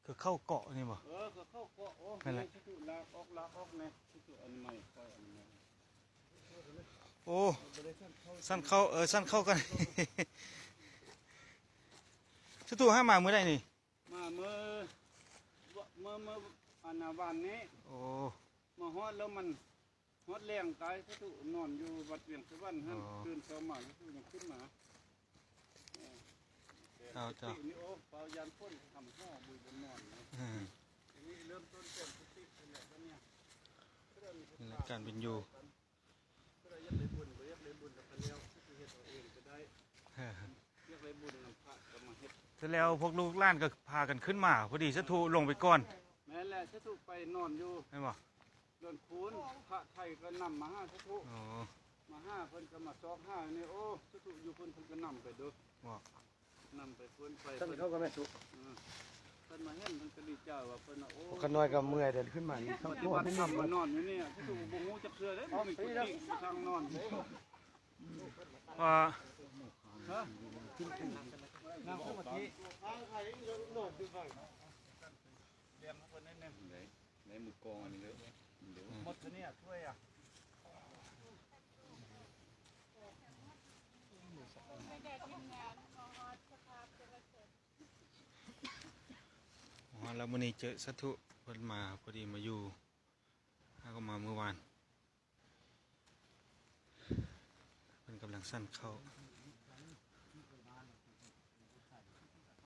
คือเข้าเกาะนี่บ่ก็เข้าเกาะโอ้ยที่ลากออกเนี่ยที่อันใหม่ค่อยอันใหม่โอ้สั้นเข้าสั้นเข้ากันสุดๆให้มาเมื่อใดนี่มาเมื่ออันวันนี้โอ้มาฮอดแล้วมันฮอดแรงตายสุดนอนอยู่วัดเวียงสุวรรณฮะตื่นเช้ามาสุดยังขึ้นมาเจ้านี่โอ้เปล่ายันพ่นทำห่อบุยบนนอนนี่เริ่มต้นเป็นสติเป็นแบบนี้ในการเป็นอยู่ก็อยากได้บุญก็อยากได้บุญกับพระเลี้ยวที่เฮ็ดตัวเองก็ได้อยากได้บุญนำพระก็มาเฮ็ดเสร็จแล้วพวกลูกหลานก็พากันขึ้นมาพอดีสะทูลงไปก่อนแม่แหละสะทูไปนอนอยู่ใช่บ่เดินคูนพระไทยก็นำมาห้าสะทูมาห้าเพิ่นก็มาซอกห้านี่โอ้สะทูอยู่เพิ่นก็นำไปดูนำไปเพิ่นไปท่านเขาก็ไม่สุกเพิ่นมาเห็นเพิ่นก็ดีใจว่าเพิ่นโอ้ขน้อยก็เมื่อยเดินขึ้นมานี่เขาที่วัดนำมานอนอยู่นี่สะทูบ่ฮู้จักเทื่อเด้บ่มีกุฏิทางนอนฮะนั่งสมาธิเรียนเพิ่นนั่นแน่ในมือกองอันนี้เลยหมดเนี่ยช่วยแล้วมื้อนี้เจอสะทุเพิ่นมาพอดีมาอยู่แล้วก็มาเมื่อวานเพิ่นกำลังสั้นเข้า